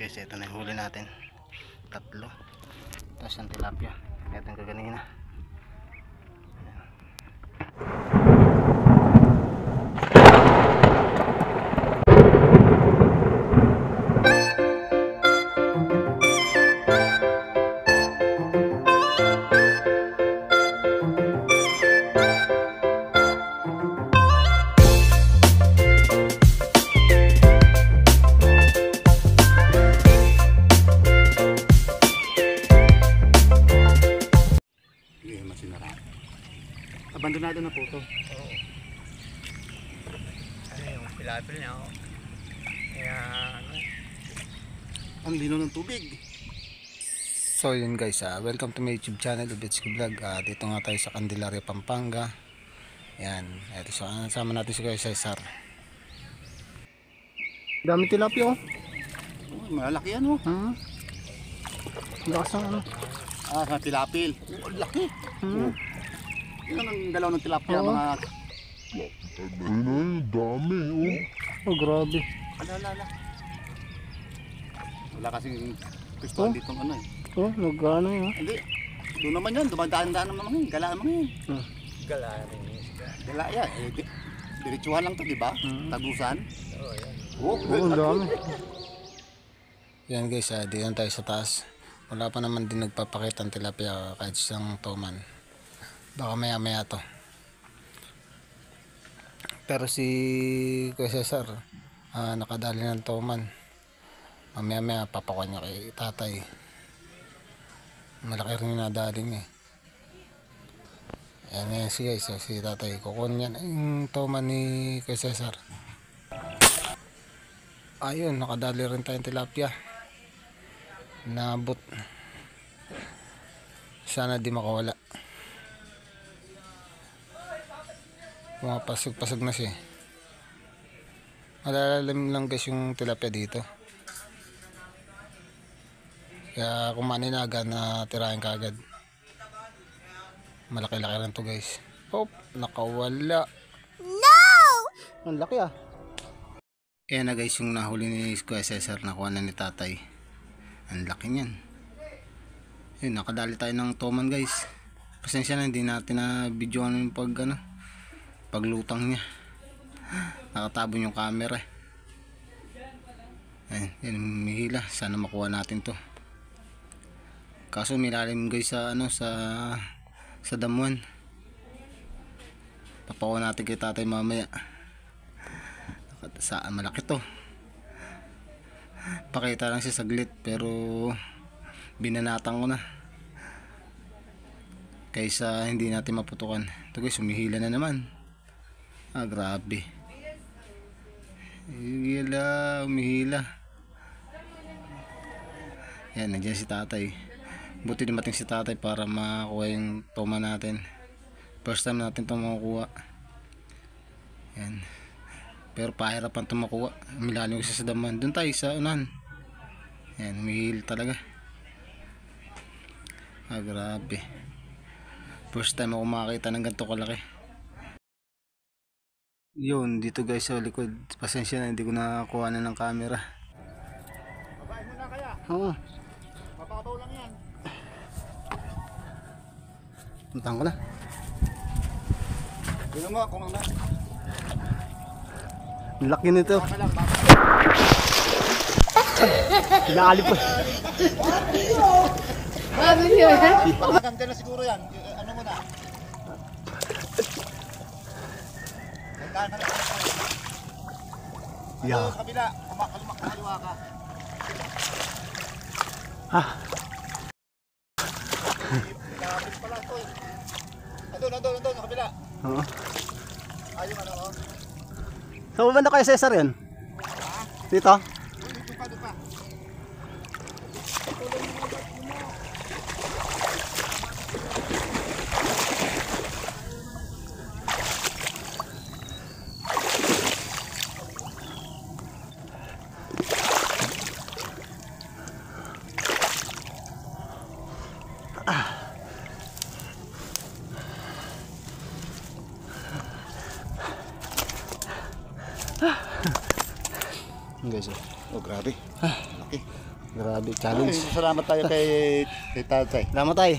guys, ito na yung huli natin. Tatlo. Tapos yung tilapia. Ito yung kaganina. Abandonado na po ito. Oo. Ano yung pilapil niya, oh. Kaya ano, Ang linaw ng tubig. So yun guys, welcome to my YouTube channel, Ubetsky Vlog. Dito nga tayo sa Candelaria, Pampanga. Yan, ito sama natin si Kuya Cesar. Dami tilapia oh. Malaki yan oh. Lakas ng ano. Sa tilapil. Laki. Yan ang galaw ng tilapia mga. Dami oh. Oh grabe. Ala. Wala kasing pistol dito ano eh. Oh, nagano yun. Hindi. Doon naman yan, dumadaan-daan naman yan. Gala naman yan. gala rin yung isda. Gala yan. Diretsuhan lang to, di ba? Tagusan. Oo, yan. Oo, ang dami. Yan guys, dito tayo sa taas. Wala pa naman din nagpapakita ng tilapia kahit isang toman. Baka maya to. Pero si Kuya Cesar, nakadali ng toman. Mamaya papakuha niya kay tatay. Malaki rin yung nadali niya. Ayan si guys, si tatay. Kukunin niya yung toman ni Kuya Cesar. Ayun, nakadali rin tayong tilapia. Nabot. Sana di makawala. Pumapasag-pasag na siya. Malalalim lang guys yung tilapia dito. Kaya kung maninaga na tirahin ka agad. Malaki-laki lang to guys. Hop, nakawala. No! Ang laki ah. Ayan na guys yung nahuli ni Kuya Cesar, nakuha na ni tatay. Ang laki niyan. Ayun, nakadali tayo ng toman guys. Pasensya na, hindi natin na videoan yung paglutang niya. Nakatabon yung camera. Ayun, yun, mihila. Sana makuha natin to. Kaso milalim guys sa damuan. Papakuha natin kay tatay mamaya. Saan malaki to. Pakita lang siya saglit pero binanatan ko na. Kaysa hindi natin maputukan. Ito guys, umihila na naman. Grabe. Umihila. Yan, nandiyan si tatay. Buti dumating si tatay para makuha yung toma natin. First time natin itong makukuha. Yan. Pero pahirapan itong makuha. Milalim kasi sa daman. Doon tayo sa unahan. Yan, umihil talaga. Grabe. First time ako makakita ng ganito kalaki. Yun, dito guys sa likod. Pasensya na, hindi ko nakakuha na ng camera. Babae mo na kaya? Oo. Mababaw lang yan. Puntahan ko na. Tignan mo kung ano. Laki nito. Baka lang, baka. Pinaalip ko. Maganda na siguro yan. Ano mo na? Maganda na. Yeah. Sa kabila, kumakalimak na kaliwa ka. Pinapit pala ito eh. Nandun, sa kabila. Oo. Ayun ano oh. Saan banda kayo Cesar yan? Dito? Dito pa. Guys, Oh, grabe. Laki. Grabe, challenge. Salamat tayo kay tatay. Salamat tayo.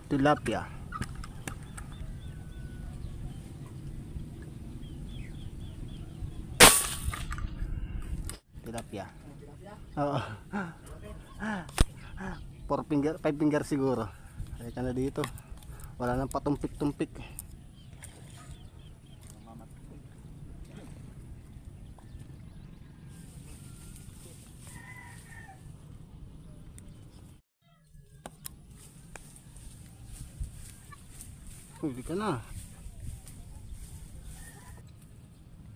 Tilapia. Tilapia. Oo. 5 finger siguro. Halika na dito. Wala nang patumpik-tumpik. Huli ka na.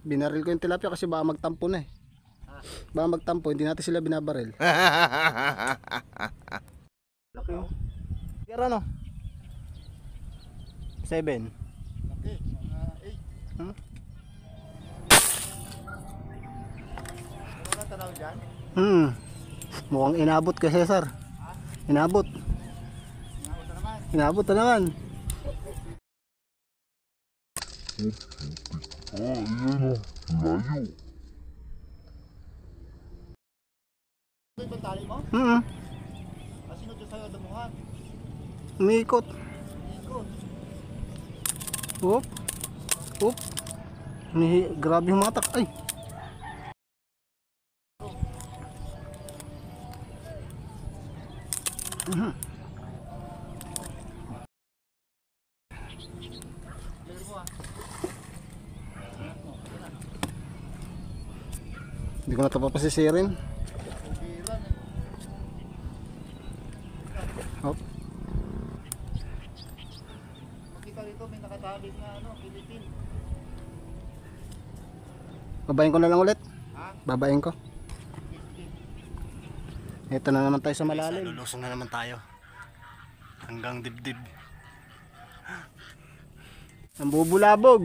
Binaril ko yung tilapia kasi baka magtampo na eh. Baka magtampo, hindi natin sila binabaril. Laki oh. Kaya ano? 7. Laki, mga 8. Hmm? Wala tanaw dyan? Mukhang inabot kay Cesar. Inabot. Inabot na naman. Layo. Ito yung tali mo? Sino dyan sa'yo damuhan? Umiikot. Ikot. Oop. Oop. Grabe yung matak. Ay. Hindi ko na ito papasisirin. Hop. Makita rito may nakatabig na Philippine. Babayin ko na lang ulit. Ha? Babayin ko. Ito na naman tayo sa malalim. Lulusong na naman tayo. Hanggang dibdib. Ang bubulabog.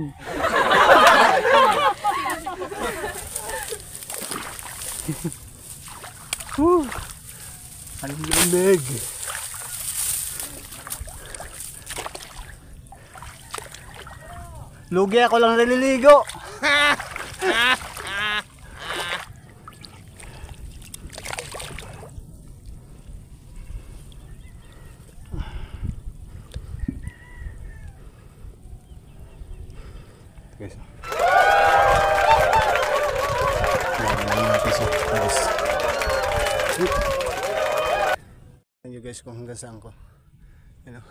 Ang lamig. Lugi ako lang naliligo. Guys. Thank you guys kung hanggang saan ko. You know.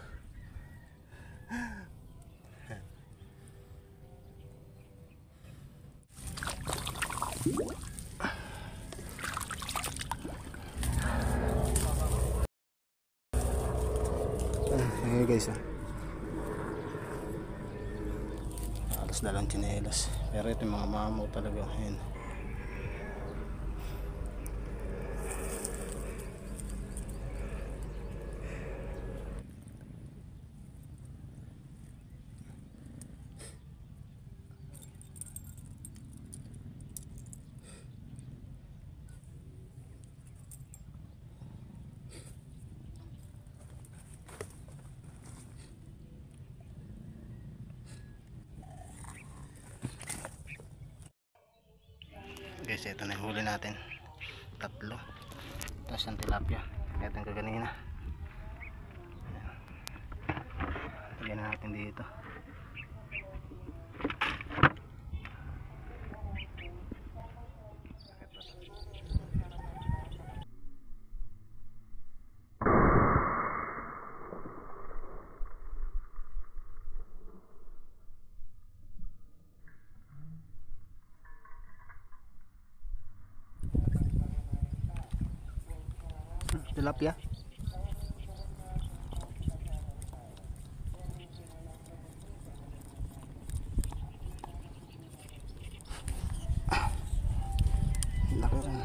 Hey guys alas na lang tsinelas. Pero ito yung mga mamaw talaga. Ayan. Guys, ito na yung huli natin. 3. Tapos yung tilapia. Ito yung kaganina. Lagyan natin dito. Tilapia. Laki rin.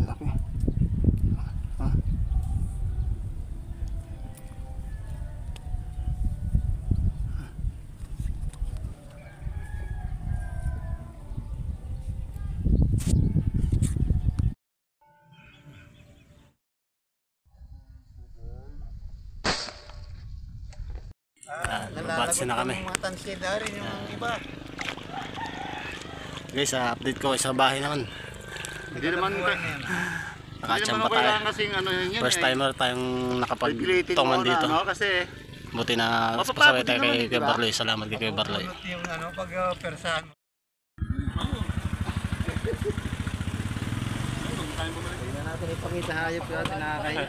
Laki. Ah. Babatsi na kami. Mga tansid na rin yung iba. Guys, update ko sa bahay naman. Hindi naman Nakachamba tayo. kasing ano yun First timer tayong Pilitin mo nakapagtungan na, dito. no? Kasi Buti na Mapapagod pasaway tayo naman kay yun, diba? Barloy. Salamat kay Kuya Barloy. Yung ano, pag persahan. hindi na natin ipakita hayop yun, nakakaya.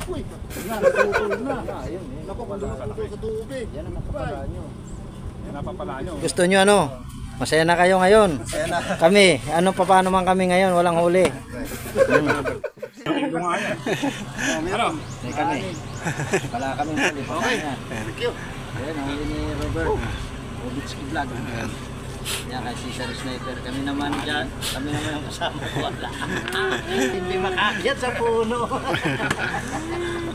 Uy, natutol na. Ayun, naku, natutol sa tubig. Yan ang napapala nyo. Gusto nyo ano? Masaya na kayo ngayon. Kami, ano pa paano man kami ngayon, walang huli. Kami. Wala kami huli. Okay, thank you. Ayan, ang huli ni Robert. Robitsky Vlog. Yan, kay Caesar Sniper. Kami naman dyan. Kami naman ang kasama ko. Wala. Hindi makakyat sa puno.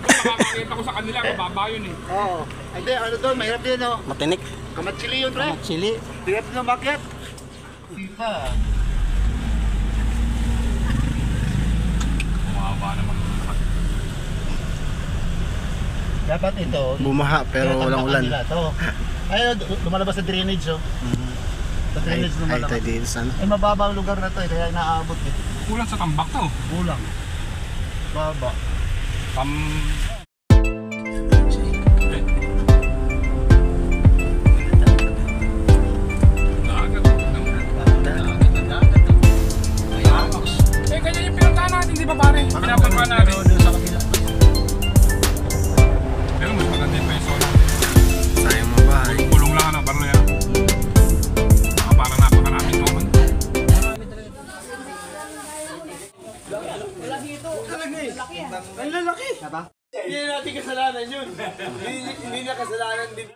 Nakakakita ko sa kanila, mababa yun eh. Oo. Hindi, ano doon, mahirap din, no? Matinik. Kamatsili yun, pre. Chili. Hirap na makyat. Sita. Mababa naman. Dapat ito. Bumaha pero walang ulan. Ayun, lumalabas sa drainage, oh. Sa Ay, drainage ay lumalabas. tayo dito sa ano. Ay, mababa ang lugar na to, eh, kaya inaabot eh. Kulang sa tambak to. Kulang. Baba. Eh, ganyan yung pinuntahan natin, di ba pare? Pinapuntahan natin. Pero mas maganda yung peso. Sayang mga bahay. Kulong lang ano, parang yan. Parang napakarami ito man. Hindi natin kasalanan yun. Hindi na kasalanan din.